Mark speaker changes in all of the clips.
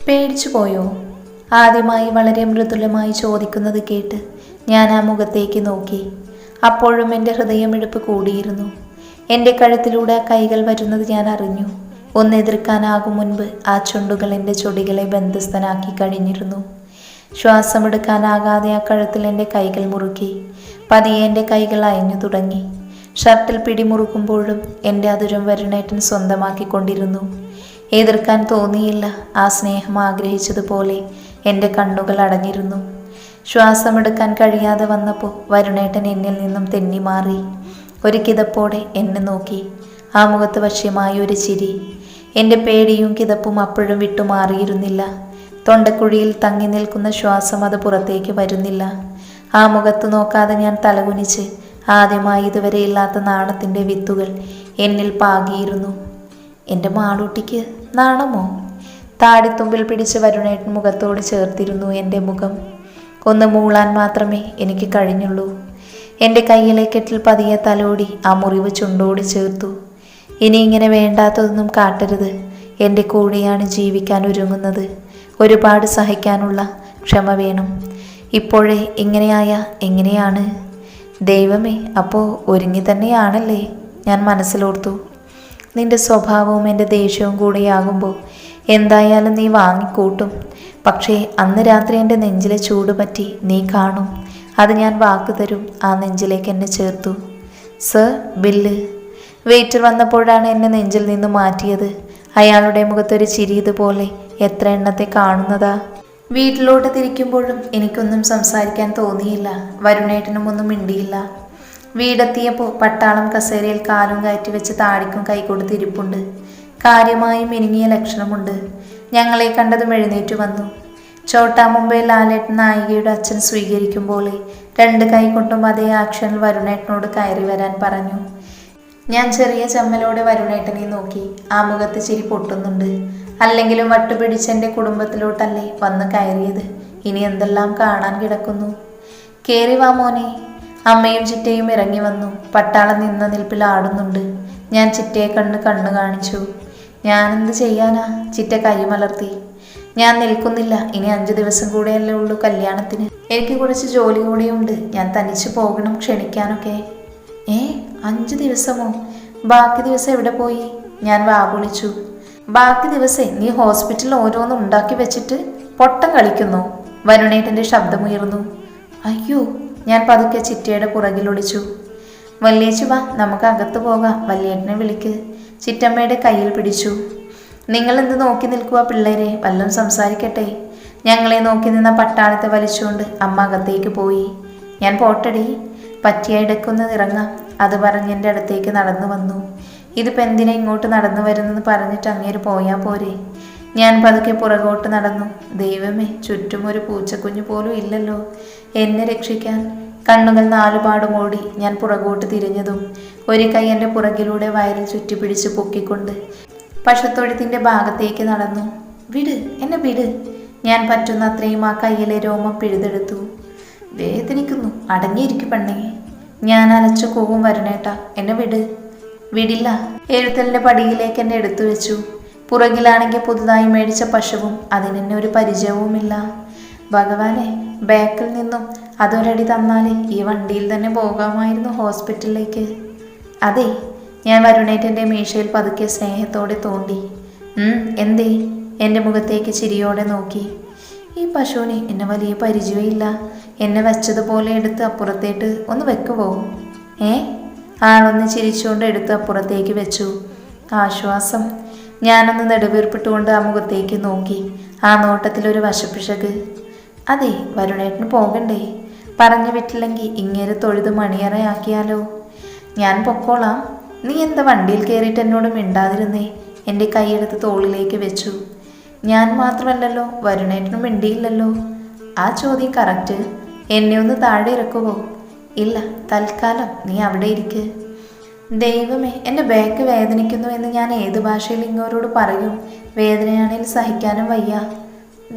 Speaker 1: പേടിച്ചു പോയോ? ആദ്യമായി വളരെ മൃദുലമായി ചോദിക്കുന്നത് കേട്ട് ഞാൻ ആ മുഖത്തേക്ക് നോക്കി. അപ്പോഴും എൻ്റെ ഹൃദയമിടിപ്പ് കൂടിയിരുന്നു. എൻ്റെ കഴുത്തിലൂടെ ആ കൈകൾ വരുന്നത് ഞാൻ അറിഞ്ഞു. ഒന്നെതിർക്കാനാകും മുൻപ് ആ ചുണ്ടുകൾ എൻ്റെ ചൊടികളെ ബന്ധസ്ഥനാക്കി കഴിഞ്ഞിരുന്നു. ശ്വാസമെടുക്കാനാകാതെ ആ കഴുത്തിൽ എൻ്റെ കൈകൾ മുറുക്കി. പതിയെ എൻ്റെ കൈകൾ അയഞ്ഞു തുടങ്ങി. ഷർട്ടിൽ പിടിമുറുക്കുമ്പോഴും എൻ്റെ അതുരം വരുണേട്ടൻ സ്വന്തമാക്കിക്കൊണ്ടിരുന്നു. എതിർക്കാൻ തോന്നിയില്ല. ആ സ്നേഹം ആഗ്രഹിച്ചതുപോലെ എൻ്റെ കണ്ണുകൾ അടഞ്ഞിരുന്നു. ശ്വാസമെടുക്കാൻ കഴിയാതെ വന്നപ്പോൾ വരുണേട്ടൻ എന്നിൽ നിന്നും തെന്നി മാറി. ഒരു കിതപ്പോടെ എന്നെ നോക്കി. ആ മുഖത്ത് വശ്യമായ ഒരു ചിരി. എൻ്റെ പേടിയും കിതപ്പും അപ്പോഴും വിട്ടുമാറിയിരുന്നില്ല. തൊണ്ടക്കുഴിയിൽ തങ്ങി നിൽക്കുന്ന ശ്വാസം അത് പുറത്തേക്ക് വരുന്നില്ല. ആ മുഖത്ത് നോക്കാതെ ഞാൻ തലകുനിച്ച് ആദ്യമായി ഇതുവരെ ഇല്ലാത്ത നാണത്തിൻ്റെ വിത്തുകൾ എന്നിൽ പാകിയിരുന്നു. എൻ്റെ മാളൂട്ടിക്ക് നാണമോ? താടിത്തുമ്പിൽ പിടിച്ച് വരുണേട്ടൻ മുഖത്തോട് ചേർത്തിരുന്നു എൻ്റെ മുഖം. ഒന്ന് മൂളാൻ മാത്രമേ എനിക്ക് കഴിഞ്ഞുള്ളൂ. എൻ്റെ കയ്യിലെ കെട്ടിൽ പതിയെ തലോടി ആ മുറിവ് ചുണ്ടോട് ചേർത്തു. ഇനി ഇങ്ങനെ വേണ്ടാത്തതൊന്നും കാട്ടരുത്. എൻ്റെ കൂടെയാണ് ജീവിക്കാൻ ഒരുങ്ങുന്നത്. ഒരുപാട് സഹിക്കാനുള്ള ക്ഷമ വേണം. ഇപ്പോഴേ ഇങ്ങനെയായ എങ്ങനെയാണ്? ദൈവമേ, അപ്പോൾ ഒരുങ്ങി തന്നെയാണല്ലേ? ഞാൻ മനസ്സിലോർത്തു. നിന്റെ സ്വഭാവവും എൻ്റെ ദേഷ്യവും കൂടെയാകുമ്പോൾ എന്തായാലും നീ വാങ്ങിക്കൂട്ടും. പക്ഷേ അന്ന് രാത്രി എൻ്റെ നെഞ്ചിലെ ചൂട് പറ്റി നീ കാണും. അത് ഞാൻ വാക്ക് തരും. ആ നെഞ്ചിലേക്ക് എന്നെ ചേർത്തു. Sir, bill. വെയിറ്റർ വന്നപ്പോഴാണ് എന്നെ നെഞ്ചിൽ നിന്ന് മാറ്റിയത്. അയാളുടെ മുഖത്തൊരു ചിരി ഇതുപോലെ എത്ര എണ്ണത്തെ കാണുന്നതാ. വീട്ടിലോട്ട് തിരിക്കുമ്പോഴും എനിക്കൊന്നും സംസാരിക്കാൻ തോന്നിയില്ല. വരുണേട്ടനും ഒന്നും മിണ്ടിയില്ല. വീടെത്തിയപ്പോൾ പട്ടാളം കസേരയിൽ കാലും കയറ്റി വെച്ച് താടിക്കും കൈകൊടുത്ത് ഇരിപ്പുണ്ട്. കാര്യമായും മിനുങ്ങിയ ലക്ഷണമുണ്ട്. ഞങ്ങളെ കണ്ടതും എഴുന്നേറ്റു വന്നു. ചോട്ടാ മുംബൈ ലാലേട്ടൻ നായികയുടെ അച്ഛൻ സ്വീകരിക്കും പോലെ 2 കൈ കൊണ്ടും അതേ ആക്ഷനിൽ വരുണേട്ടനോട് കയറി വരാൻ പറഞ്ഞു. ഞാൻ ചെറിയ ചമ്മലോടെ വരുണേട്ടനെ നോക്കി. ആ മുഖത്ത് ചിരി പൊട്ടുന്നുണ്ട്. അല്ലെങ്കിലും വട്ടുപിടിച്ച് എൻ്റെ കുടുംബത്തിലോട്ടല്ലേ വന്ന് കയറിയത്. ഇനി എന്തെല്ലാം കാണാൻ കിടക്കുന്നു. കേറി വാ മോനെ. അമ്മയും ചിറ്റയും ഇറങ്ങി വന്നു. പട്ടാളം നിന്ന നിൽപ്പിൽ ആടുന്നുണ്ട്. ഞാൻ ചിറ്റയെ കണ്ണ് കാണിച്ചു. ഞാനെന്ത് ചെയ്യാനാ? ചിറ്റ കൈ മലർത്തി. ഞാൻ നിൽക്കുന്നില്ല. ഇനി 5 ദിവസം കൂടെയല്ലേ ഉള്ളൂ കല്യാണത്തിന്. എനിക്ക് കുറച്ച് ജോലി കൂടെയുണ്ട്. ഞാൻ തനിച്ച് പോകണം ക്ഷണിക്കാനൊക്കെ. 5 ദിവസമോ? ബാക്കി ദിവസം എവിടെ പോയി? ഞാൻ വാവിളിച്ചു. ബാക്കി ദിവസേ നീ ഹോസ്പിറ്റലിൽ ഓരോന്നും ഉണ്ടാക്കി വെച്ചിട്ട് പൊട്ടം കളിക്കുന്നു. വരുണേട്ടൻ്റെ ശബ്ദമുയർന്നു. അയ്യോ! ഞാൻ പതുക്കെ ചിറ്റയുടെ പുറകിലൊളിച്ചു. വല്യേച്ചി വാ, നമുക്ക് അകത്ത് പോകാം. വല്യേട്ടനെ വിളിക്ക്. ചിറ്റമ്മയുടെ കയ്യിൽ പിടിച്ചു. നിങ്ങളെന്ത് നോക്കി നിൽക്കുക പിള്ളേരെ? വല്ലതും സംസാരിക്കട്ടെ. ഞങ്ങളെ നോക്കി നിന്ന പട്ടാളത്തെ വലിച്ചുകൊണ്ട് അമ്മ അകത്തേക്ക് പോയി. ഞാൻ പോട്ടടി, പറ്റിയ ഇടയ്ക്കൊന്ന് ഇറങ്ങാം. അത് പറഞ്ഞ് എൻ്റെ അടുത്തേക്ക് നടന്നു വന്നു. ഇതിപ്പോൾ എന്തിനാ ഇങ്ങോട്ട് നടന്നു വരുന്നെന്ന് പറഞ്ഞിട്ട് അങ്ങേര് പോയാൽ പോരെ? ഞാൻ പതുക്കെ പുറകോട്ട് നടന്നു. ദൈവമേ, ചുറ്റും ഒരു പൂച്ചക്കുഞ്ഞു പോലും ഇല്ലല്ലോ എന്നെ രക്ഷിക്കാൻ. കണ്ണുകൾ 4 പാടും ഓടി. ഞാൻ പുറകോട്ട് തിരിഞ്ഞതും ഒരു കൈ എൻ്റെ പുറകിലൂടെ വയറിൽ ചുറ്റിപ്പിടിച്ച് പൊക്കിക്കൊണ്ട് പശുത്തൊഴുത്തിൻ്റെ ഭാഗത്തേക്ക് നടന്നു. വിട്, എന്നെ വിട്. ഞാൻ പറ്റുന്ന അത്രയും ആ കയ്യിലെ രോമം പിഴുതെടുത്തു. വേദനിക്കുന്നു. അടങ്ങിയിരിക്കും പെണ്ണേ. ഞാൻ അലച്ചു കൂവും. വരുണേട്ടാ, എന്നെ വിട്. വിടില്ല. എഴുത്തലിൻ്റെ പടിയിലേക്ക് എന്നെ എടുത്തു വെച്ചു. പുറകിലാണെങ്കിൽ പുതുതായി മേടിച്ച പശുവും അതിനെന്നെ ഒരു പരിചയവുമില്ല. ഭഗവാനെ, ബാക്കിൽ നിന്നും അതൊരടി തന്നാലേ ഈ വണ്ടിയിൽ തന്നെ പോകാമായിരുന്നു ഹോസ്പിറ്റലിലേക്ക്. അതെ, ഞാൻ വരുണേട്ടൻ്റെ മീശയിൽ പതുക്കെ സ്നേഹത്തോടെ തോണ്ടി. എന്തേ? എൻ്റെ മുഖത്തേക്ക് ചിരിയോടെ നോക്കി. ഈ പശുവിന് എന്നെ വലിയ പരിചയമില്ല. എന്നെ വെച്ചതുപോലെ എടുത്ത് അപ്പുറത്തേട്ട് ഒന്ന് വെക്കുവോ? ആളൊന്ന് ചിരിച്ചുകൊണ്ട് എടുത്ത് അപ്പുറത്തേക്ക് വെച്ചു. ആശ്വാസം. ഞാനൊന്ന് നെടുവീർപ്പിട്ടുകൊണ്ട് ആ മുഖത്തേക്ക് നോക്കി. ആ നോട്ടത്തിലൊരു വശപ്പിശക്. അതെ, വരുണേട്ടന് പോകണ്ടേ? പറഞ്ഞു വിട്ടില്ലെങ്കിൽ ഇങ്ങേരെ തൊഴുത് മണിയറയാക്കിയാലോ? ഞാൻ പൊക്കോളാം. നീ എന്താ വണ്ടിയിൽ കയറിയിട്ട് എന്നോട് മിണ്ടാതിരുന്നേ? എൻ്റെ കൈയെടുത്ത് തോളിലേക്ക് വെച്ചു. ഞാൻ മാത്രമല്ലല്ലോ, വരുണേട്ടനും മിണ്ടിയില്ലല്ലോ. ആ ചോദ്യം കറക്റ്റ്. എന്നെ ഒന്ന് താഴെ ഇറക്കുവോ? ഇല്ല, തൽക്കാലം നീ അവിടെ ഇരിക്ക്. ദൈവമേ, എൻ്റെ ബാക്ക് വേദനിക്കുന്നു എന്ന് ഞാൻ ഏത് ഭാഷയിൽ ഇങ്ങോരോട് പറയും? വേദനയാണെങ്കിൽ സഹിക്കാനും വയ്യ.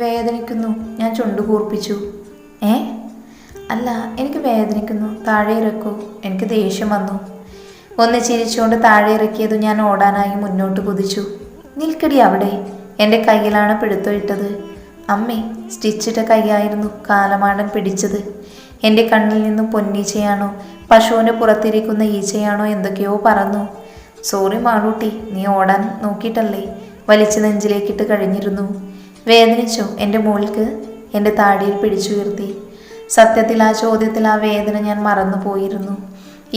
Speaker 1: വേദനിക്കുന്നു. ഞാൻ ചുണ്ടു കൂർപ്പിച്ചു. അല്ല, എനിക്ക് വേദനിക്കുന്നു. താഴെ ഇറക്കൂ. എനിക്ക് ദേഷ്യം വന്നു. ഒന്ന് ചിരിച്ചുകൊണ്ട് താഴെ ഇറക്കിയതു ഞാൻ ഓടാനായി മുന്നോട്ട് കുതിച്ചു. നിൽക്കടി അവിടെ. എൻ്റെ കയ്യിലാണ് പിടുത്തമിട്ടത്. അമ്മേ, സ്റ്റിച്ചിട്ട കൈയായിരുന്നു കാലമാടൻ പിടിച്ചത്. എൻ്റെ കണ്ണിൽ നിന്നും പൊന്നീച്ചയാണോ പശുവിൻ്റെ പുറത്തിരിക്കുന്ന ഈച്ചയാണോ എന്തൊക്കെയോ പറന്നു. സോറി മാളൂട്ടി, നീ ഓടാൻ നോക്കിയിട്ടല്ലേ വലിച്ചു നെഞ്ചിലേക്കിട്ട് കഴിഞ്ഞിരുന്നു. വേദനിച്ചോ എൻ്റെ മോൾക്ക്? എൻ്റെ താടിയിൽ പിടിച്ചുയർത്തി. സത്യത്തിൽ ആ ചോദ്യത്തിൽ ആ വേദന ഞാൻ മറന്നുപോയിരുന്നു.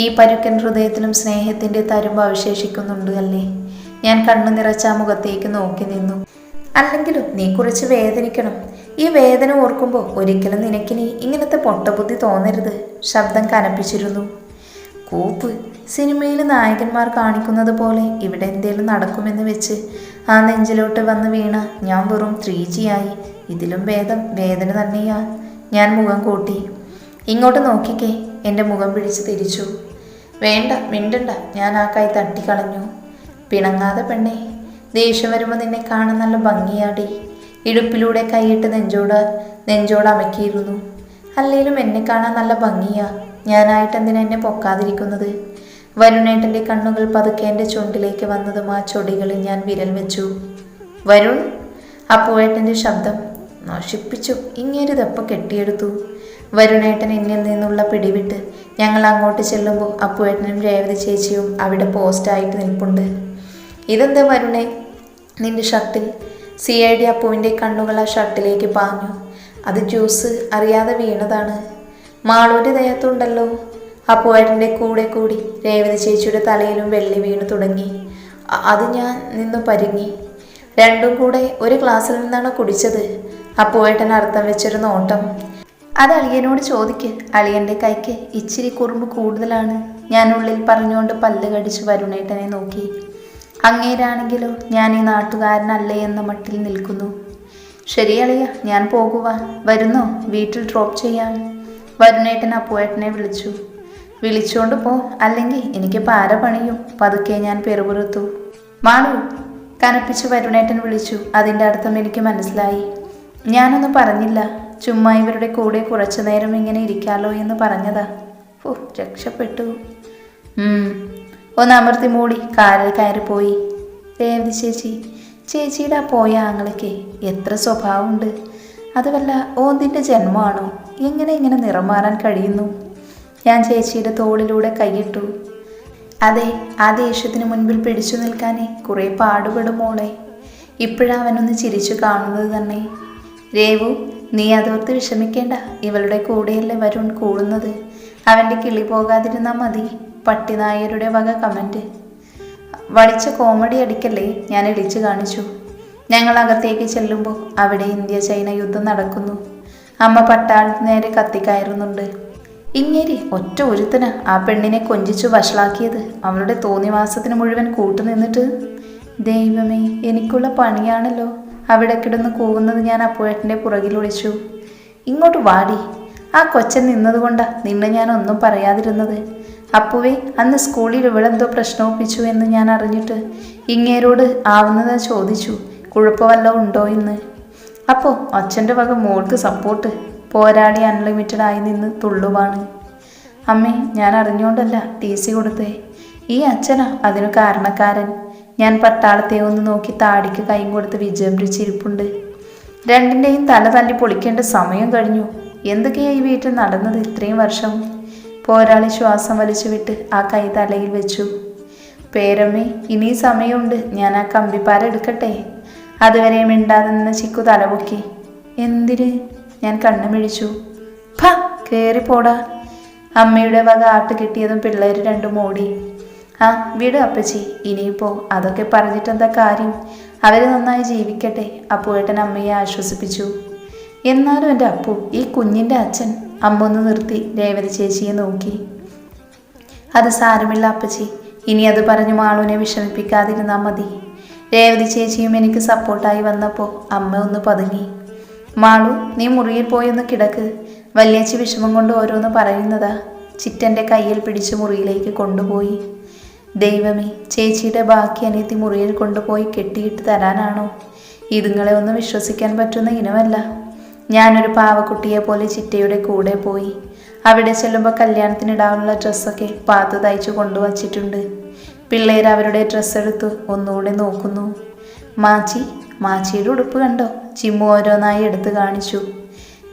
Speaker 1: ഈ പരുക്കൻ ഹൃദയത്തിലും സ്നേഹത്തിൻ്റെ തരുമ്പ് അവശേഷിക്കുന്നുണ്ട് അല്ലേ? ഞാൻ കണ്ണു നിറച്ച ആ മുഖത്തേക്ക് നോക്കി നിന്നു. അല്ലെങ്കിലും നീ കുറച്ച് വേദനിക്കണം. ഈ വേദന ഓർക്കുമ്പോൾ ഒരിക്കലും നിനക്കിനി ഇങ്ങനത്തെ പൊട്ടബുദ്ധി തോന്നരുത്. ശബ്ദം കനപ്പിച്ചിരുന്നു. കൂപ്പ്, സിനിമയിൽ നായകന്മാർ കാണിക്കുന്നത് പോലെ ഇവിടെ എന്തേലും നടക്കുമെന്ന് വെച്ച് ആ നെഞ്ചിലോട്ട് വന്ന് വീണ ഞാൻ വെറും 3G ആയി. ഇതിലും ഭേദം വേദന തന്നെയാ. ഞാൻ മുഖം കൂട്ടി. ഇങ്ങോട്ട് നോക്കിക്കേ. എൻ്റെ മുഖം പിടിച്ച് തിരിച്ചു. വേണ്ട, മിണ്ടണ്ട. ഞാൻ ആ കൈ തട്ടിക്കളഞ്ഞു. പിണങ്ങാതെ പെണ്ണേ, ദേഷ്യം വരുമ്പോൾ നിന്നെ കാണാൻ നല്ല ഭംഗിയാടി. ഇടുപ്പിലൂടെ കൈയിട്ട് നെഞ്ചോട് അമക്കിയിരുന്നു. അല്ലേലും എന്നെ കാണാൻ നല്ല ഭംഗിയാ. ഞാനായിട്ട് എന്തിനാ എന്നെ പൊക്കാതിരിക്കുന്നത്? വരുണേട്ടൻ്റെ കണ്ണുകൾ പതുക്കെ എൻ്റെ ചുണ്ടിലേക്ക് വന്നതും ആ ചൊടികളിൽ ഞാൻ വിരൽ വെച്ചു. വരുൺ, അപ്പുവേട്ടൻ്റെ ശബ്ദം. നശിപ്പിച്ചു. ഇങ്ങേരിതപ്പം കെട്ടിയെടുത്തു. വരുണേട്ടൻ എന്നിൽ നിന്നുള്ള പിടിവിട്ട് ഞങ്ങൾ അങ്ങോട്ട് ചെല്ലുമ്പോൾ അപ്പുവേട്ടനും രേവതി ചേച്ചിയും അവിടെ പോസ്റ്റായിട്ട് നിൽപ്പുണ്ട്. ഇതെന്താ വരുണേ നിന്റെ ഷർട്ടിൽ? CID അപ്പുവിൻ്റെ കണ്ണുകൾ ആ ഷർട്ടിലേക്ക് പാഞ്ഞു. അത് ജ്യൂസ് അറിയാതെ വീണതാണ്. മാളൂൻ്റെ ദേഹത്തുണ്ടല്ലോ. അപ്പുവേട്ടൻ്റെ കൂടെ കൂടി രേവതി ചേച്ചിയുടെ തലയിലും വെള്ളി വീണു തുടങ്ങി. അത് ഞാൻ നിന്ന് പരുങ്ങി. രണ്ടും കൂടെ ഒരു ഗ്ലാസ്സിൽ നിന്നാണ് കുടിച്ചത്. അപ്പുവേട്ടൻ അർത്ഥം വെച്ചൊരു നോട്ടം. അത് അളിയനോട് ചോദിക്ക്. അളിയൻ്റെ കൈക്ക് ഇച്ചിരി കുറുമ്പ് കൂടുതലാണ്. ഞാൻ ഉള്ളിൽ പറഞ്ഞുകൊണ്ട് പല്ല് കടിച്ച് വരുണേട്ടനെ നോക്കി. അങ്ങേരാണെങ്കിലോ ഞാൻ ഈ നാട്ടുകാരനല്ലേ എന്ന മട്ടിൽ നിൽക്കുന്നു. ശരി അളിയ, ഞാൻ പോകുക. വരുന്നോ? വീട്ടിൽ ഡ്രോപ്പ് ചെയ്യാൻ. വരുണേട്ടൻ അപ്പുവേട്ടനെ വിളിച്ചു. വിളിച്ചുകൊണ്ട് പോ, അല്ലെങ്കിൽ എനിക്ക് പാര പണിയും. പതുക്കെ ഞാൻ പെറുപുറത്തു. മാളു, കനപ്പിച്ച് വരുണേട്ടൻ വിളിച്ചു. അതിൻ്റെ അർത്ഥം എനിക്ക് മനസ്സിലായി. ഞാനൊന്നും പറഞ്ഞില്ല. ചുമ്മാ ഇവരുടെ കൂടെ കുറച്ചു നേരം ഇങ്ങനെ ഇരിക്കാലോ എന്ന് പറഞ്ഞതാ. ഓ, രക്ഷപ്പെട്ടു. ഒന്ന് അമർത്തി മൂടി കാറിൽ കയറിപ്പോയി. രേവതി ചേച്ചിയുടെ ആ പോയ ആങ്ങളയ്ക്ക് എത്ര സ്വഭാവമുണ്ട്. അത് വല്ല ഓന്തിൻ്റെ ജന്മമാണോ? ഇങ്ങനെ നിറം മാറാൻ കഴിയുന്നു? ഞാൻ ചേച്ചിയുടെ തോളിലൂടെ കൈയിട്ടു. അതെ, ആ ദേഷ്യത്തിന് മുൻപിൽ പിടിച്ചു നിൽക്കാനേ കുറേ പാടുപെടും മോളെ. ഇപ്പോഴവനൊന്ന് ചിരിച്ചു കാണുന്നത് തന്നെ. രേവു, നീ അതോർത്ത് വിഷമിക്കേണ്ട. ഇവളുടെ കൂടെയല്ലേ വരുൺ കൂടുന്നത്. അവൻ്റെ കിളി പോകാതിരുന്നാൽ മതി. പട്ടിനായരുടെ വക കമൻറ്റ്. വളിച്ച കോമഡി അടിക്കല്ലേ? ഞാൻ ഇടിച്ചു കാണിച്ചു. ഞങ്ങൾ അകത്തേക്ക് ചെല്ലുമ്പോൾ അവിടെ ഇന്ത്യ ചൈന യുദ്ധം നടക്കുന്നു. അമ്മ പട്ടാളത്തിന് നേരെ കത്തിക്കയറുന്നുണ്ട്. ഇങ്ങേരി ഒറ്റ ഒരുത്തന് ആ പെണ്ണിനെ കൊഞ്ചിച്ചു വഷളാക്കിയത്. അവളുടെ തോന്നിവാസത്തിന് മുഴുവൻ കൂട്ടുനിന്നിട്ട്. ദൈവമേ, എനിക്കുള്ള പണിയാണല്ലോ. അവിടെ കിടന്ന് കൂവുന്നത് ഞാൻ അപ്പുവേട്ടൻ്റെ പുറകിൽ ഒളിച്ചു. ഇങ്ങോട്ട് വാടി. ആ കൊച്ചൻ നിന്നതുകൊണ്ടാ നിന്നെ ഞാൻ ഒന്നും പറയാതിരുന്നത്. അപ്പുവേ, അന്ന് സ്കൂളിൽ ഇവളെന്തോ പ്രശ്നമൊപ്പിച്ചു എന്ന് ഞാൻ അറിഞ്ഞിട്ട് ഇങ്ങേരോട് ആവുന്നത് ചോദിച്ചു, കുഴപ്പമല്ലോ ഉണ്ടോ എന്ന്. അപ്പോൾ അച്ഛൻ്റെ വക മോൾക്ക് സപ്പോർട്ട്. പോരാളി അൺലിമിറ്റഡ് ആയി നിന്ന് തുള്ളുവാണ്. അമ്മേ, ഞാൻ അറിഞ്ഞുകൊണ്ടല്ല TC കൊടുത്തേ. ഈ അച്ഛനാ അതിനു കാരണക്കാരൻ. ഞാൻ പട്ടാളത്തെ ഒന്ന് നോക്കി താടിക്ക് കൈയും കൊടുത്ത് വിജൃംഭിച്ചിരിപ്പുണ്ട്. രണ്ടിൻ്റെയും തല തല്ലി പൊളിക്കേണ്ട സമയം കഴിഞ്ഞു. എന്തൊക്കെയാ ഈ വീട്ടിൽ നടന്നത് ഇത്രയും വർഷം? പോരാളി ശ്വാസം വലിച്ചു വിട്ട് ആ കൈ തലയിൽ വെച്ചു. പേരമ്മേ, ഇനി സമയമുണ്ട്. ഞാൻ ആ കമ്പിപ്പാര എടുക്കട്ടെ? അതുവരെ മിണ്ടാതെ നിന്ന ചിക്കു തലപൊക്കി. എന്തിന്? ഞാൻ കണ്ണു മിഴിച്ചു. ഭ, കയറിപ്പോടാ. അമ്മയുടെ വക ആട്ട് കിട്ടിയതും പിള്ളേർ രണ്ടും ഓടി. ആ, വിട് അപ്പച്ചി. ഇനിയിപ്പോൾ അതൊക്കെ പറഞ്ഞിട്ടെന്താ കാര്യം? അവർ നന്നായി ജീവിക്കട്ടെ. അപ്പുവേട്ടൻ അമ്മയെ ആശ്വസിപ്പിച്ചു. എന്നാലും എൻ്റെ അപ്പു, ഈ കുഞ്ഞിൻ്റെ അച്ഛൻ. അമ്മ ഒന്ന് നിർത്തി രേവതി ചേച്ചിയെ നോക്കി. അത് സാരമില്ല അപ്പച്ചി. ഇനി അത് പറഞ്ഞു മാളുവിനെ വിഷമിപ്പിക്കാതിരുന്നാൽ മതി. രേവതി ചേച്ചിയും എനിക്ക് സപ്പോർട്ടായി വന്നപ്പോൾ അമ്മ ഒന്ന് പതുങ്ങി. മാളു, നീ മുറിയിൽ പോയൊന്ന് കിടക്ക്. വല്യച്ചി വിഷമം കൊണ്ട് ഓരോന്ന് പറയുന്നതാ. ചിറ്റൻ്റെ കയ്യിൽ പിടിച്ച് മുറിയിലേക്ക് കൊണ്ടുപോയി. ദൈവമേ, ചേച്ചിയുടെ ബാക്കി അനിയത്തി മുറിയിൽ കൊണ്ടുപോയി കെട്ടിയിട്ട് തരാനാണോ? ഇതുങ്ങളെ ഒന്നും വിശ്വസിക്കാൻ പറ്റുന്ന ഇനമല്ല. ഞാനൊരു പാവക്കുട്ടിയെ പോലെ ചിറ്റയുടെ കൂടെ പോയി. അവിടെ ചെല്ലുമ്പോൾ കല്യാണത്തിനിടാനുള്ള ഡ്രസ്സൊക്കെ പാത്ത് തയ്ച്ചു കൊണ്ടുവച്ചിട്ടുണ്ട്. പിള്ളേർ അവരുടെ ഡ്രസ്സ് എടുത്ത് ഒന്നുകൂടെ നോക്കുന്നു. മാച്ചി, മാച്ചിയുടെ ഉടുപ്പ് കണ്ടോ? ചിമ്മു ഓരോന്നായി എടുത്തു കാണിച്ചു.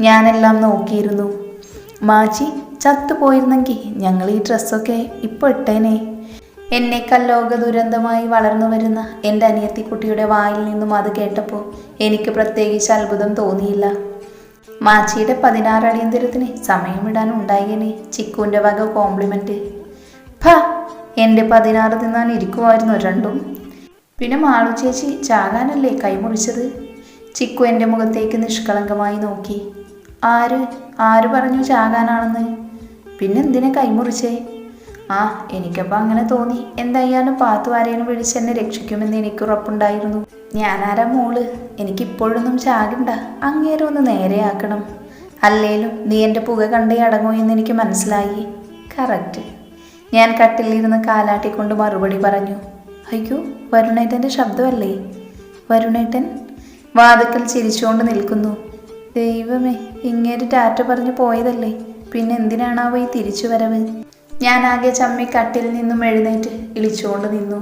Speaker 1: ഞാനെല്ലാം നോക്കിയിരുന്നു. മാച്ചി ചത്തുപോയിരുന്നെങ്കിൽ ഞങ്ങൾ ഈ ഡ്രസ്സൊക്കെ ഇപ്പോൾ ഇട്ടേനെ. എന്നേക്കാൾ ലോക ദുരന്തമായി വളർന്നു വരുന്ന എൻ്റെ അനിയത്തിക്കുട്ടിയുടെ വായിൽ നിന്നും അത് കേട്ടപ്പോൾ എനിക്ക് പ്രത്യേകിച്ച് അത്ഭുതം തോന്നിയില്ല. മാച്ചിയുടെ 16 അടിയന്തരത്തിന് സമയമിടാൻ ഉണ്ടായേനെ ചിക്കുവിൻ്റെ വക കോംപ്ലിമെൻറ്റ്. എൻ്റെ 16 തിന്നാൻ ഇരിക്കുമായിരുന്നു രണ്ടും. പിന്നെ മാളു ചേച്ചി ചാകാനല്ലേ കൈമുറിച്ചത്? ചിക്കു എൻ്റെ മുഖത്തേക്ക് നിഷ്കളങ്കമായി നോക്കി. ആര് പറഞ്ഞു ചാകാനാണെന്ന്? പിന്നെന്തിനെ കൈമുറിച്ചേ? എനിക്കപ്പോൾ അങ്ങനെ തോന്നി. എന്തായാലും പാത്തു ആരെയും വിളിച്ച് എന്നെ രക്ഷിക്കുമെന്ന് എനിക്ക് ഉറപ്പുണ്ടായിരുന്നു. ഞാനാരാ മോള്? എനിക്കിപ്പോഴൊന്നും ചാകണ്ട. അങ്ങേരെ ഒന്ന് നേരെയാക്കണം. അല്ലേലും നീ എൻ്റെ പുക കണ്ടേ അടങ്ങൂ എന്ന് എനിക്ക് മനസ്സിലായി. കറക്റ്റ്. ഞാൻ കട്ടിലിരുന്ന് കാലാട്ടിക്കൊണ്ട് മറുപടി പറഞ്ഞു. അയ്യോ, വരുണേട്ടൻ്റെ ശബ്ദമല്ലേ? വരുണേട്ടൻ വാതുക്കൽ ചിരിച്ചുകൊണ്ട് നിൽക്കുന്നു. ദൈവമേ, ഇങ്ങേര് ടാറ്റ പറഞ്ഞു പോയതല്ലേ? പിന്നെ എന്തിനാണാവോ ഈ തിരിച്ചു വരവ്? ഞാനാകെ ചമ്മി കട്ടിൽ നിന്നും എഴുന്നേറ്റ് ഇളിച്ചുകൊണ്ട് നിന്നു.